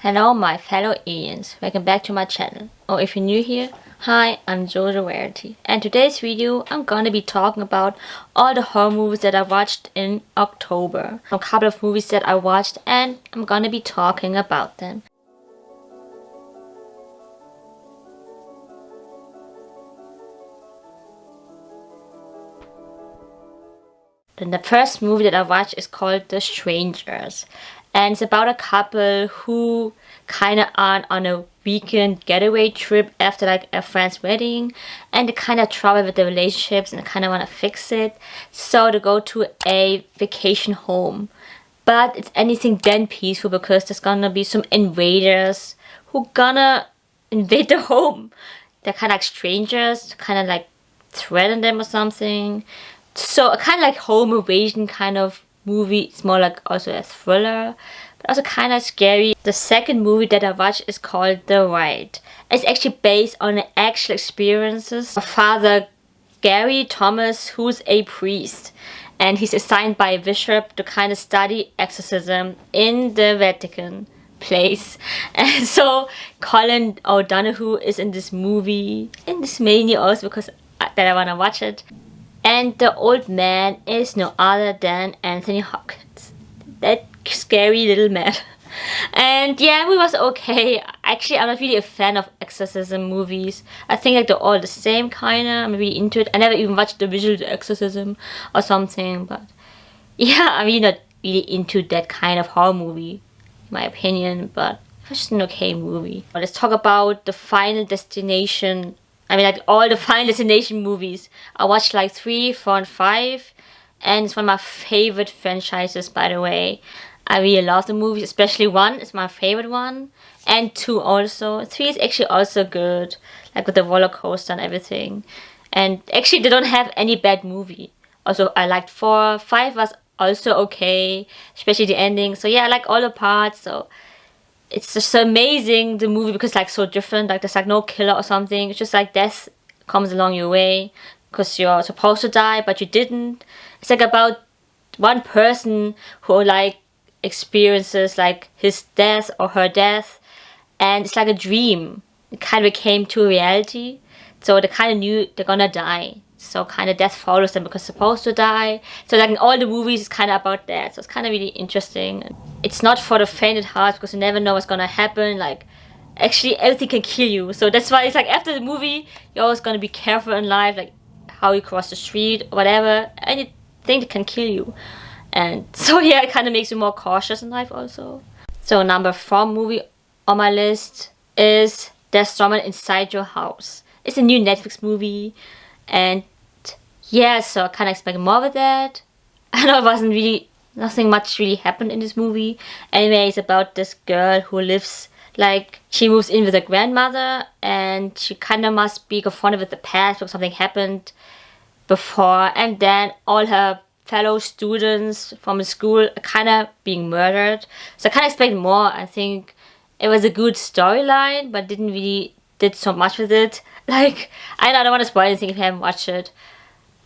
Hello my fellow aliens, welcome back to my channel. Or if you're new here, hi, I'm Jojo Rarity. And today's video I'm gonna be talking about all the horror movies that I watched in October. A couple of movies that I watched and I'm gonna be talking about them. Then the first movie that I watched is called The Strangers. And it's about a couple who kind of are on a weekend getaway trip after like a friend's wedding, and they kind of trouble with the relationships and kind of want to fix it. So they go to a vacation home, but it's anything than peaceful because there's gonna be some invaders who gonna invade the home. They're kind of like strangers, kind of like threaten them or something. So a kind of like home invasion kind of movie. It's more like also a thriller, but also kind of scary. The second movie that I watched is called The Rite. It's actually based on the actual experiences of Father Gary Thomas, who's a priest, and he's assigned by a bishop to kind of study exorcism in the Vatican place. And so Colin O'Donoghue is in this movie, in this mainly also because that I want to watch it. And the old man is no other than Anthony Hopkins. That scary little man. And yeah, it was okay. Actually, I'm not really a fan of exorcism movies. I think like they're all the same kinda. I'm really into it. I never even watched the visual exorcism or something. But yeah, I'm really not really into that kind of horror movie, in my opinion. But it was just an okay movie. But let's talk about the Final Destination. I mean, like all the Final Destination movies. I watched like 3, 4, and 5. And it's one of my favorite franchises, by the way. I really love the movies, especially 1 is my favorite one. And 2 also. 3 is actually also good. Like with the roller coaster and everything. And actually they don't have any bad movie. Also, I liked 4. 5 was also okay. Especially the ending. So yeah, I like all the parts. So it's just so amazing, the movie, because like so different. Like there's like no killer or something. It's just like death comes along your way because you're supposed to die but you didn't. It's like about one person who like experiences like his death or her death, and it's like a dream. It kind of became to reality. So they kind of knew they're gonna die. So kind of death follows them because they're supposed to die. So like in all the movies, it's kind of about that. So it's kind of really interesting. It's not for the faint at heart because you never know what's gonna happen. Like actually everything can kill you. So that's why it's like after the movie, you're always gonna be careful in life, like how you cross the street or whatever. Anything that can kill you. And so yeah, it kind of makes you more cautious in life also. So number 4 movie on my list is There's Someone Inside Your House. It's a new Netflix movie. And yeah, so I kind of expected more of that. I know it wasn't really, nothing much really happened in this movie. Anyway, it's about this girl who lives, like, she moves in with her grandmother and she kind of must be confronted with the past because something happened before. And then all her fellow students from the school are kind of being murdered. So I kind of expected more. I think it was a good storyline, but didn't really did so much with it. Like, I don't want to spoil anything if you haven't watched it.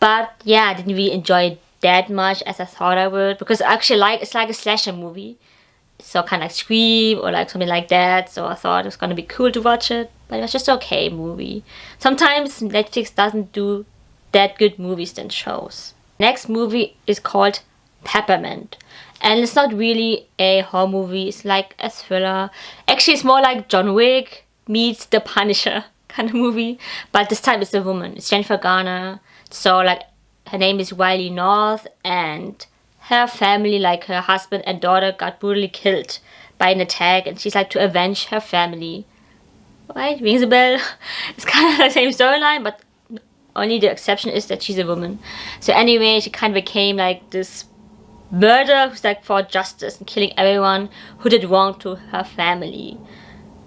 But yeah, I didn't really enjoy it that much as I thought I would. Because actually it's like a slasher movie. So kind of like Scream or like something like that. So I thought it was going to be cool to watch it. But it was just okay movie. Sometimes Netflix doesn't do that good movies than shows. Next movie is called Peppermint. And it's not really a horror movie. It's like a thriller. Actually, it's more like John Wick meets The Punisher kind of movie, but this time it's a woman. It's Jennifer Garner. So like her name is Wiley North, and her family, like her husband and daughter, got brutally killed by an attack, and she's like to avenge her family. Right? Rings a bell. It's kind of the same storyline, but only the exception is that she's a woman. So anyway, she kind of became like this murderer who's like for justice and killing everyone who did wrong to her family.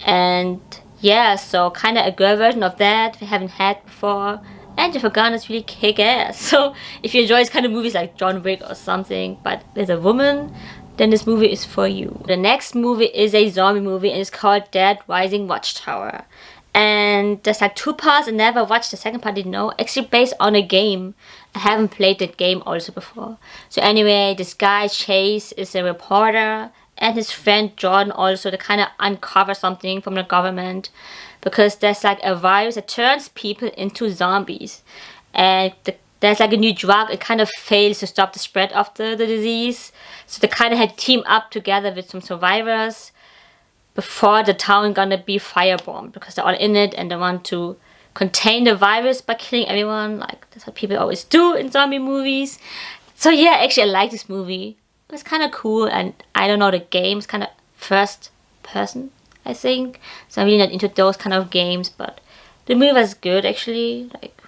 And yeah, so kind of a girl version of that we haven't had before. And Jennifer Garner's really kick-ass. So if you enjoy this kind of movies like John Wick or something, but with a woman, then this movie is for you. The next movie is a zombie movie and it's called Dead Rising Watchtower. And there's like 2 parts. I never watched the second part, didn't know. Actually based on a game. I haven't played that game also before. So anyway, this guy Chase is a reporter and his friend Jordan also to kind of uncover something from the government, because there's like a virus that turns people into zombies, and there's like a new drug. It kind of fails to stop the spread of the disease, so they kind of had teamed up together with some survivors before the town gonna be firebombed, because they're all in it and they want to contain the virus by killing everyone. Like, that's what people always do in zombie movies. So yeah, actually I like this movie. It was kind of cool, and I don't know, the game's kind of first person, I think. So I'm really not into those kind of games, but the movie was good actually. Like,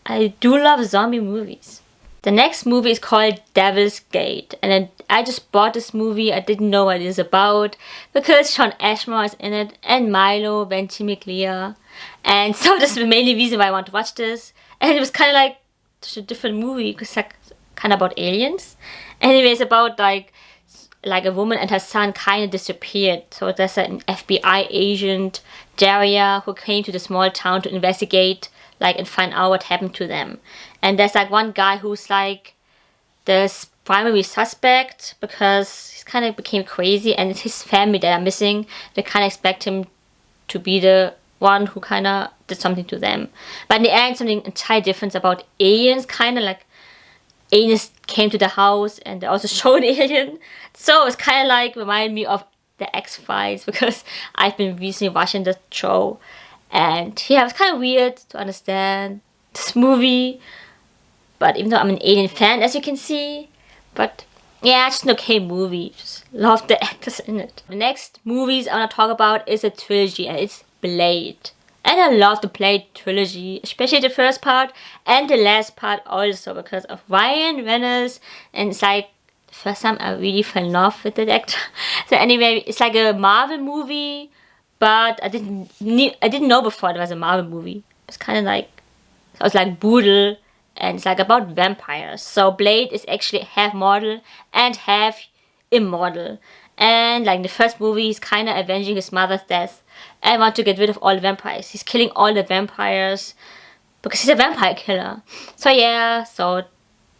I do love zombie movies. The next movie is called Devil's Gate, and then I just bought this movie. I didn't know what it is about because Sean Ashmore is in it and Milo Ventimiglia, and so that's the main reason why I want to watch this. And it was kind of like just a different movie because it's like kind of about aliens. Anyway, it's about like a woman and her son kind of disappeared. So there's an FBI agent, Daria, who came to the small town to investigate, like, and find out what happened to them. And there's like one guy who's like the primary suspect because he's kind of became crazy, and it's his family that are missing. They kind of expect him to be the one who kind of did something to them. But in the end, something entirely different about aliens, kind of like aliens came to the house and they also show an alien. So it's kind of like remind me of the X-Files because I've been recently watching the show. And yeah, it was kind of weird to understand this movie. But even though I'm an alien fan, as you can see. But yeah, it's just an okay movie. Just love the actors in it. The next movies I want to talk about is a trilogy, and it's Blade. And I love the Blade trilogy, especially the first part and the last part also because of Ryan Reynolds. And it's like the first time I really fell in love with that actor. So anyway, it's like a Marvel movie, but I didn't know before there was a Marvel movie. It's kind of like, so it's like brutal, and it's like about vampires. So Blade is actually half mortal and half immortal. And like in the first movie, he's kind of avenging his mother's death and want to get rid of all the vampires. He's killing all the vampires because he's a vampire killer. So yeah, so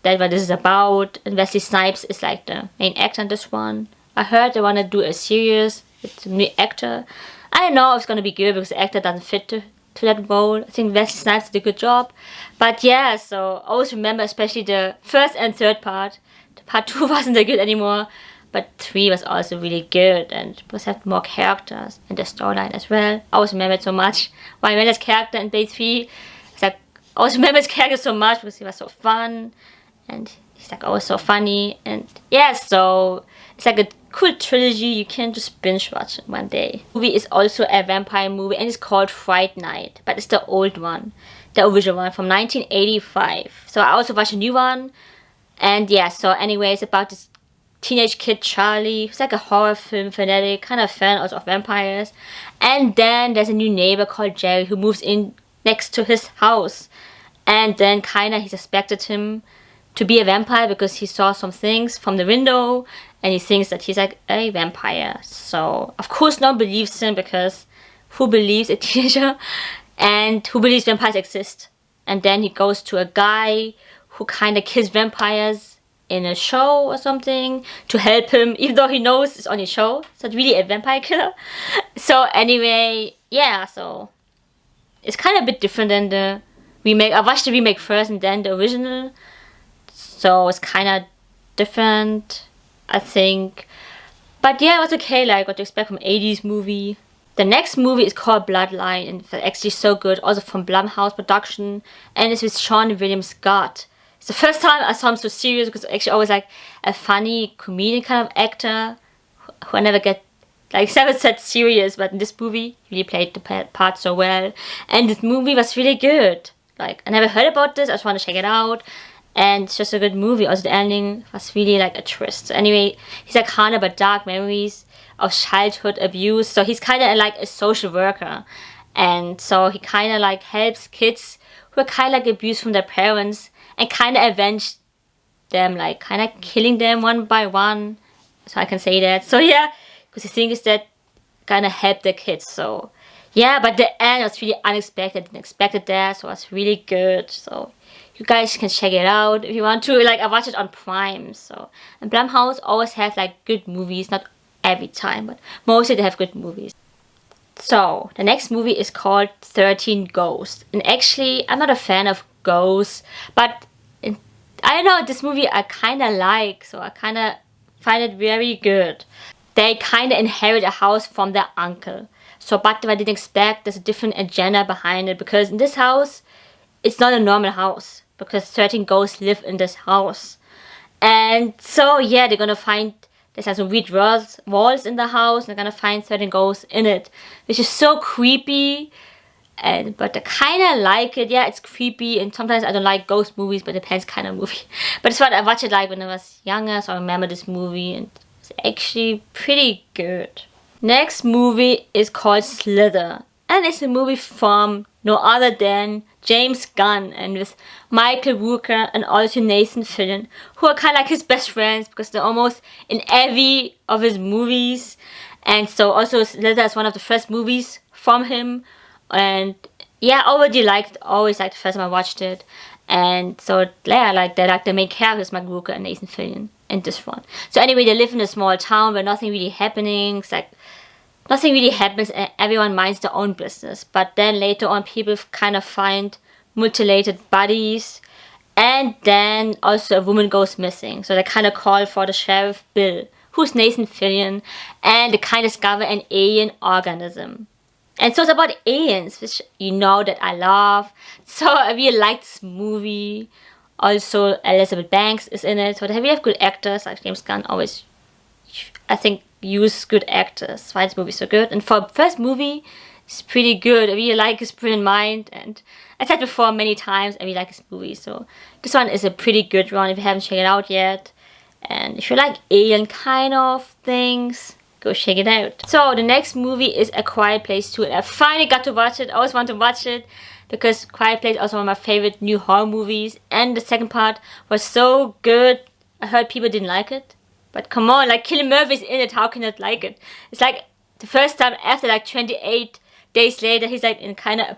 that's what this is about. And Wesley Snipes is like the main actor in this one. I heard they want to do a series with a new actor. I don't know if it's going to be good because the actor doesn't fit to that role. I think Wesley Snipes did a good job. But yeah, so always remember especially the first and third part. The part 2 wasn't that good anymore. But 3 was also really good and was have more characters and the storyline as well. I always remember it so much. Ryan Reynolds' character in Blade 3, it's like, I always remember his character so much because he was so fun and he's like always so funny. And yeah, so it's like a cool trilogy. You can just binge watch it one day. The movie is also a vampire movie and it's called Fright Night, but it's the old one, the original one from 1985. So I also watched a new one. And yeah, so anyway, it's about this teenage kid Charlie, who's like a horror film fanatic, kind of fan also of vampires. And then there's a new neighbor called Jerry who moves in next to his house. And then kind of he suspected him to be a vampire because he saw some things from the window and he thinks that he's like a vampire. So of course no one believes him because who believes a teenager and who believes vampires exist? And then he goes to a guy who kind of kills vampires in a show or something to help him, even though he knows it's on a show. So it's really a vampire killer. So anyway, yeah, so it's kind of a bit different than the remake. I watched the remake first and then the original. So it's kind of different, I think. But yeah, it was okay, like what to expect from 80s movie. The next movie is called Bloodline and it's actually so good, also from Blumhouse Production. And it's with Sean William Scott. It's the first time I saw him so serious because actually always like a funny comedian kind of actor who I never get, like never said serious, but in this movie he really played the part so well. And this movie was really good. Like I never heard about this, I just want to check it out. And it's just a good movie. Also the ending was really like a twist. So anyway, he's like haunted by dark memories of childhood abuse. So he's kind of like a social worker. And so he kind of like helps kids who are kind of like abused from their parents and kind of avenge them, like kind of killing them one by one. So I can say that. So yeah, because the thing is that kind of help the kids. So yeah, but the end was really unexpected. Didn't expect it there. So it was really good. So you guys can check it out if you want to. Like I watched it on Prime. So and Blumhouse always have like good movies. Not every time, but mostly they have good movies. So, the next movie is called 13 Ghosts. And actually, I'm not a fan of ghosts, but I don't know, this movie I kind of like, so I kind of find it very good. They kind of inherit a house from their uncle. So, but I didn't expect there's a different agenda behind it, because in this house, it's not a normal house, because 13 ghosts live in this house. And so, yeah, they're gonna find, there's like some weird walls in the house, and they're gonna find 13 ghosts in it, which is so creepy. But I kind of like it. Yeah, it's creepy, and sometimes I don't like ghost movies, but it depends kind of movie. But it's what I watched it like when I was younger, so I remember this movie, and it's actually pretty good. Next movie is called Slither, and it's a movie from no other than James Gunn, and with Michael Rooker and also Nathan Fillion, who are kind of like his best friends, because they're almost in every of his movies. And so also Slither is one of the first movies from him. And yeah, I always liked the first time I watched it. And so yeah, like they're like the main characters, Mike Rooker and Nathan Fillion in this one. So anyway, they live in a small town where nothing really happening. It's like nothing really happens and everyone minds their own business. But then later on, people kind of find mutilated bodies, and then also a woman goes missing. So they kind of call for the sheriff Bill, who's Nathan Fillion, and they kind of discover an alien organism. And so it's about aliens, which you know that I love. So I really like this movie. Also, Elizabeth Banks is in it. So they have good actors. Like James Gunn always, I think, use good actors. Why this movie is so good. And for a first movie, it's pretty good. I really like his brilliant mind. And I said before many times, I really like his movie. So this one is a pretty good one if you haven't checked it out yet. And if you like alien kind of things, go check it out. So the next movie is A Quiet Place 2. And I finally got to watch it. I always want to watch it, because Quiet Place is also one of my favorite new horror movies. And the second part was so good. I heard people didn't like it. But come on, like Cillian Murphy's in it. How can I like it? It's like the first time after like 28 days later, he's like in kind of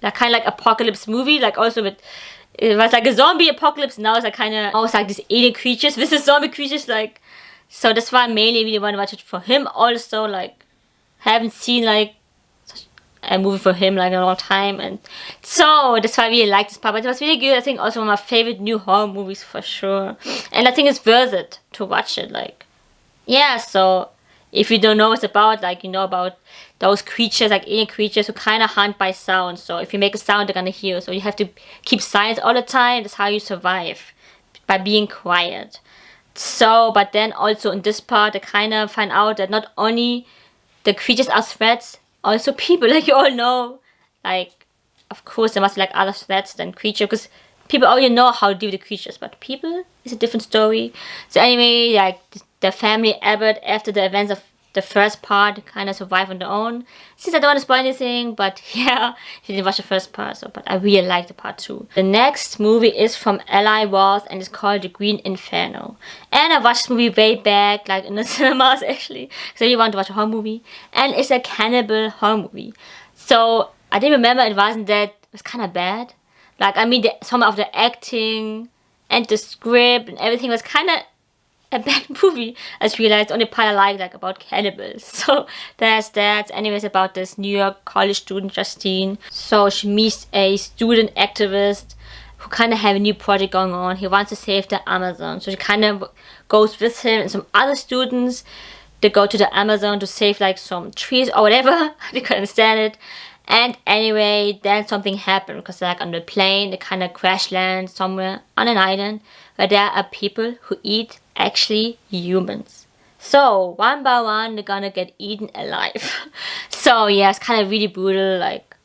like apocalypse movie. Like also with, it was like a zombie apocalypse. Now it's like kind of almost like these alien creatures with the zombie creatures. Like, so that's why I mainly really want to watch it for him. Also, like, haven't seen like a movie for him like in a long time, and so that's why I really like this part. But it was really good. I think also one of my favorite new horror movies for sure, and I think it's worth it to watch it. Like, yeah. So if you don't know what it's about, like you know about those creatures, like alien creatures who kind of hunt by sound. So if you make a sound, they're gonna hear. So you have to keep silence all the time. That's how you survive, by being quiet. So, but then also in this part, they kind of find out that not only the creatures are threats, also people, like you all know. Like, of course, there must be like other threats than creatures, because people already know how to deal with the creatures, but people is a different story. So anyway, like the family Abbott, after the events of the first part, kind of survive on their own. Since I don't want to spoil anything, but yeah, if you didn't watch the first part, so but I really like the part 2. The next movie is from Eli Roth, and it's called The Green Inferno. And I watched this movie way back, like in the cinemas actually, because I really want to watch a horror movie. And it's a cannibal horror movie. So I didn't remember it wasn't that, it was kind of bad. Like, I mean, some of the acting and the script and everything was kind of a bad movie. I just realized the only part I like about cannibals. So there's that. Anyways, about this New York college student Justine. So she meets a student activist who kind of have a new project going on. He wants to save the Amazon. So she kind of goes with him and some other students. They go to the Amazon to save like some trees or whatever. They couldn't understand it. And anyway, then something happened, because like on the plane, they kind of crash land somewhere on an island where there are people who eat actually humans. So one by one, they're gonna get eaten alive. So yeah, it's kind of really brutal. Like,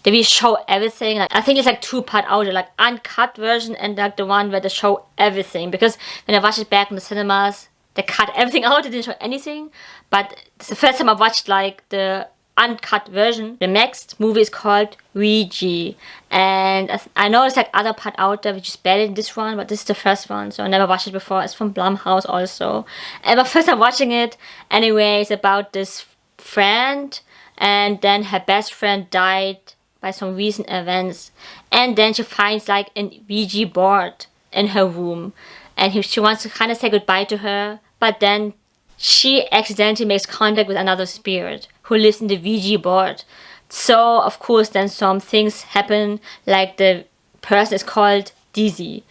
they will show everything. Like, I think it's like 2-part out there, like uncut version and like the one where they show everything. Because when I watched it back in the cinemas, they cut everything out. They didn't show anything. But it's the first time I watched like the uncut version. The next movie is called Ouija, and I know there's like other part out there which is better than this one, but this is the first one, so I never watched it before. It's from Blumhouse also, and my first time watching it. Anyway, it's about this friend, and then her best friend died by some recent events, and then she finds like a Ouija board in her room, and she wants to kind of say goodbye to her, but then she accidentally makes contact with another spirit who lives in the Ouija board. So, of course, then some things happen, like the person is called Dizzy,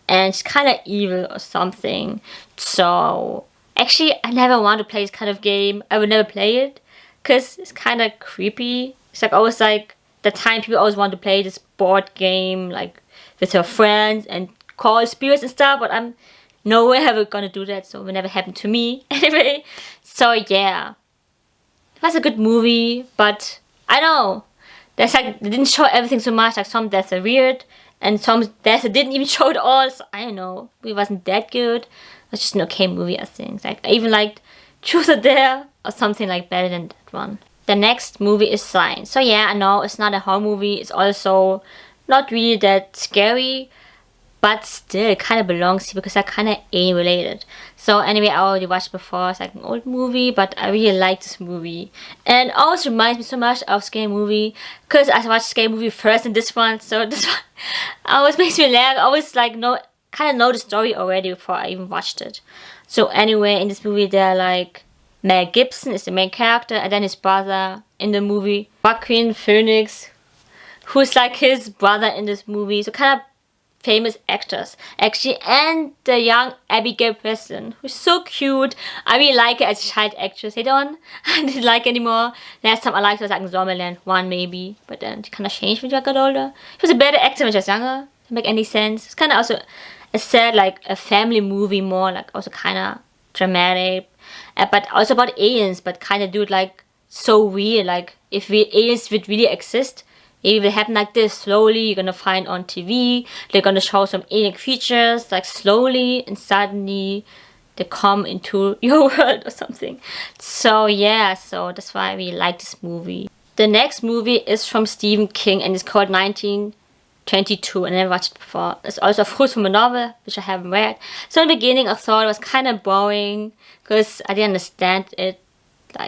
and she's kind of evil or something. So, actually, I never want to play this kind of game. I would never play it, because it's kind of creepy. It's like always like the time people always want to play this board game, like with her friends and call spirits and stuff, but I'm nowhere ever gonna do that, so it will never happen to me. Anyway, so yeah. It was a good movie, but I know. There's like, they didn't show everything so much, like some deaths are weird, and some deaths didn't even show it all, so I don't know. It wasn't that good. It was just an okay movie, I think. Like, I even liked Truth or Dare, or something like better than that one. The next movie is Sign. So yeah, I know it's not a horror movie, it's also not really that scary, but still it kind of belongs here because they're kind of alien related. So anyway, I already watched before. It's like an old movie, but I really like this movie. And it always reminds me so much of Scary Movie because I watched Scary Movie first and this one. So this one always makes me laugh. I always like kind of know the story already before I even watched it. So anyway, in this movie, they're like Mel Gibson is the main character, and then his brother in the movie, Joaquin Phoenix, who's like his brother in this movie. So kind of famous actors actually, and the young Abigail Breslin, who's so cute. I really like her as a child actress. Later on, I didn't like anymore. Last time I liked her was like in Zombieland 1 maybe, but then she kind of changed when I got older. She was a better actor when she was younger. Doesn't make any sense. It's kind of also a sad like a family movie, more like also kind of dramatic, but also about aliens, but kind of do it like so weird. Like if aliens would really exist, it will happen like this slowly. You're gonna find on TV, they're gonna show some alien features like slowly, and suddenly they come into your world or something. So yeah, so that's why we like this movie. The next movie is from Stephen King and it's called 1922, and I never watched it before. It's also of course from a novel which I haven't read. So in the beginning I thought it was kind of boring because I didn't understand it.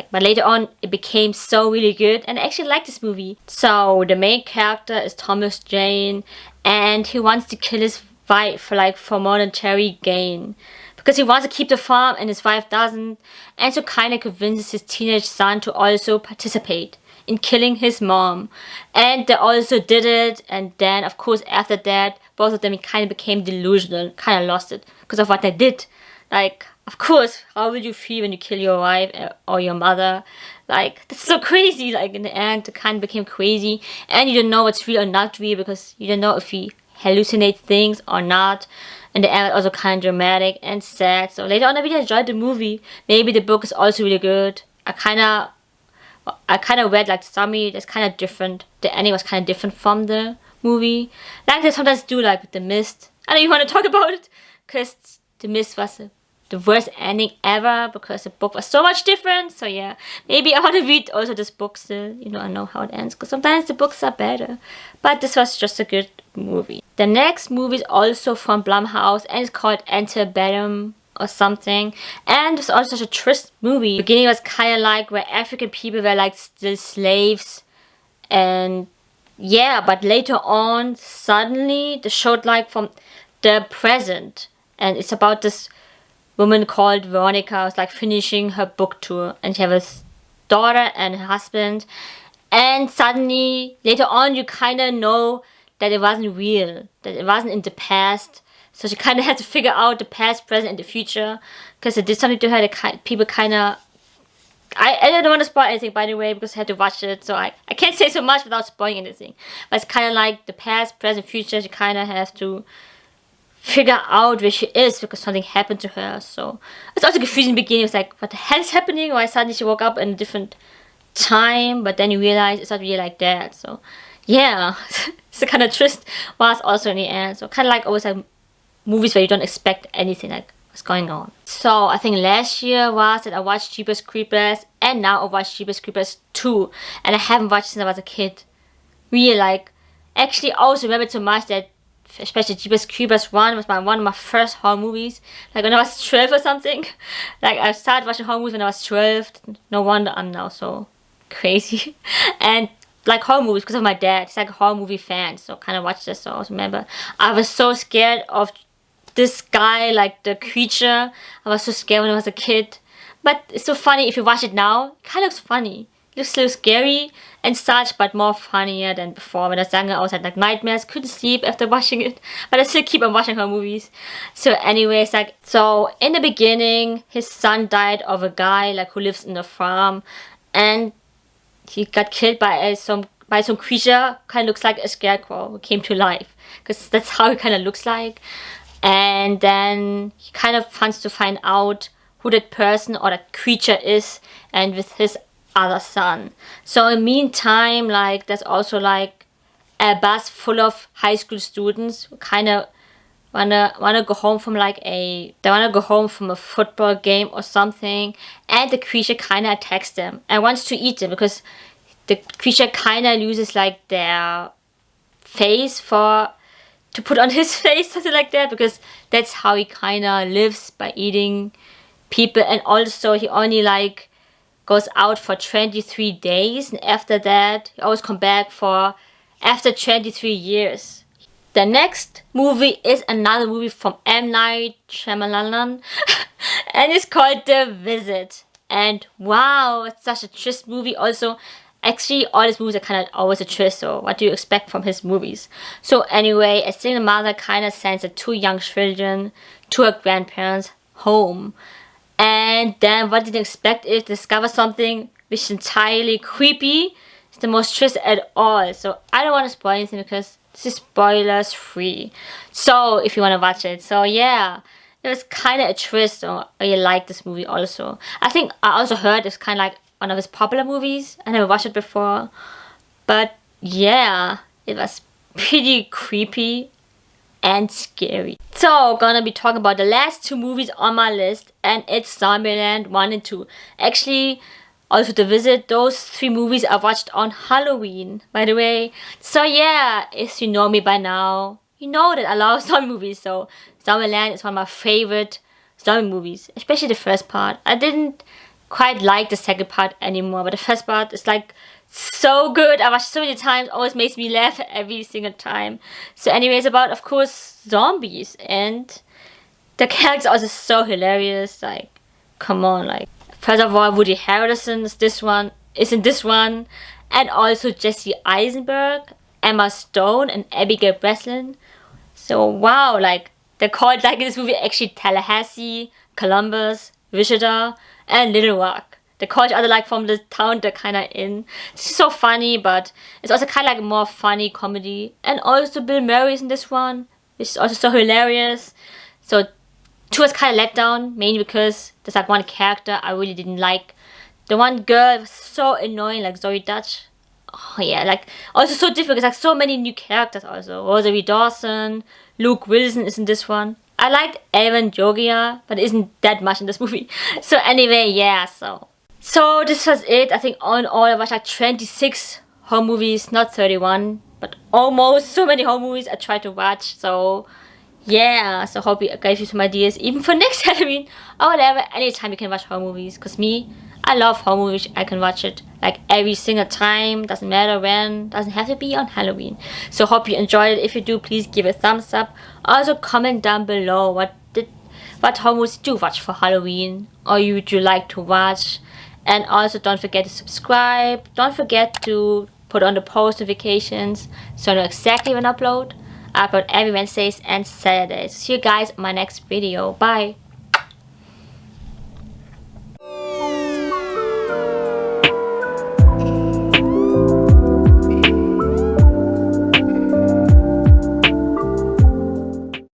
But later on it became so really good, and I actually like this movie. So the main character is Thomas Jane, and he wants to kill his wife for monetary gain because he wants to keep the farm and his wife doesn't, and so kind of convinces his teenage son to also participate in killing his mom, and they also did it. And then of course after that both of them kind of became delusional, kind of lost it because of what they did. Like, of course, how will you feel when you kill your wife or your mother? Like, that's so crazy. Like, in the end, it kind of became crazy. And you don't know what's real or not real because you don't know if he hallucinates things or not. And the end was also kind of dramatic and sad. So later on, I really enjoyed the movie. Maybe the book is also really good. I kind of read like the summary. That's kind of different. The ending was kind of different from the movie. Like they sometimes do, like with The Mist. I don't even want to talk about it because The Mist was the worst ending ever because the book was so much different. So yeah, maybe I want to read also this book still. I know how it ends because sometimes the books are better. But this was just a good movie. The next movie is also from Blumhouse and it's called Antebellum or something. And it's also such a twist movie. The beginning was kind of like where African people were like still slaves. And yeah, but later on, suddenly they showed like from the present. And it's about this woman called Veronica who's like finishing her book tour, and she has a daughter and a husband, and suddenly later on you kind of know that it wasn't real, that it wasn't in the past. So she kind of had to figure out the past, present, and the future because it did something to her. The people kind of I don't want to spoil anything, by the way, because I had to watch it, so I can't say so much without spoiling anything. But it's kind of like the past, present, future. She kind of has to figure out where she is because something happened to her. So it's also confusing in the beginning. It's like, what the hell is happening? Why suddenly she woke up in a different time? But then you realize it's not really like that. So yeah, it's a kind of twist was also in the end. So kind of like always like movies where you don't expect anything, like what's going on. So I think last year was that I watched Jeepers Creepers, and now I watched Jeepers Creepers 2, and I haven't watched since I was a kid. Really, like, actually I also remember so much that especially Jeepers Creepers 1 was one of my first horror movies. Like when I was 12 or something. Like I started watching horror movies when I was 12. No wonder I'm now so crazy. And like horror movies because of my dad. He's like a horror movie fan. So kind of watched this. So I also remember I was so scared of this guy, like the creature. I was so scared when I was a kid. But it's so funny if you watch it now. It kind of looks funny. It looks a little scary and such, but more funnier than before. When I was younger, I always had like nightmares, couldn't sleep after watching it. But I still keep on watching her movies. So anyways, like, so in the beginning, his son died of a guy like who lives in a farm, and he got killed by some creature. Kind of looks like a scarecrow who came to life, because that's how it kind of looks like. And then he kind of wants to find out who that person or that creature is, and with his other son. So in the meantime, like, there's also like a bus full of high school students who kind of wanna go home from a football game or something, and the creature kind of attacks them and wants to eat them, because the creature kind of uses like their face to put on his face, something like that, because that's how he kind of lives, by eating people. And also he only like goes out for 23 days, and after that he always come back for after 23 years. The next movie is another movie from M. Night Shyamalan and it's called The Visit. And wow, it's such a twist movie. Also, actually all his movies are kind of always a twist, so what do you expect from his movies? So anyway, a single mother kind of sends her two young children to her grandparents' home. And then what did you expect is discover something which is entirely creepy. It's the most twist at all. So I don't want to spoil anything because this is spoilers free. So if you want to watch it. So yeah, it was kind of a twist. So I really like this movie also. I think I also heard it's kind of like one of his popular movies. I never watched it before. But yeah, it was pretty creepy and scary. So, gonna be talking about the last two movies on my list, and it's Zombieland 1 and 2. Actually, also The Visit, those three movies I watched on Halloween, by the way. So yeah, if you know me by now, you know that I love zombie movies. So Zombieland is one of my favorite zombie movies, especially the first part. I didn't quite like the second part anymore, but the first part is like so good. I watched so many times, always makes me laugh every single time. So anyways, about of course zombies, and the characters are also so hilarious. Like, come on, like, first of all, Woody Harrelson is in this one, and also Jesse Eisenberg, Emma Stone, and Abigail Breslin. So wow, like, they're called like in this movie actually Tallahassee, Columbus, Wichita, and Little Rock. They call each other like from the town they're kind of in. It's so funny, but it's also kind of like a more funny comedy. And also Bill Murray's in this one, which is also so hilarious. So 2 was kind of let down, mainly because there's like one character I really didn't like. The one girl was so annoying, like Zoe Dutch. Oh yeah, like also so different. There's like so many new characters also. Rosalie Dawson, Luke Wilson is in this one. I liked Evan Jogia, but it isn't that much in this movie. So anyway, yeah, so this was it. I think all in all I watched like 26 horror movies, not 31, but almost so many horror movies I tried to watch. So yeah, so hope it gave you some ideas even for next Halloween or whatever. Anytime you can watch horror movies, because me, I love horror movies. I can watch it like every single time, doesn't matter when, doesn't have to be on Halloween. So hope you enjoyed it. If you do, please give a thumbs up. Also comment down below what horror movies did you watch for Halloween, or would you like to watch. And also don't forget to subscribe. Don't forget to put on the post notifications so you know exactly when I upload. I upload every Wednesdays and Saturdays. See you guys in my next video. Bye.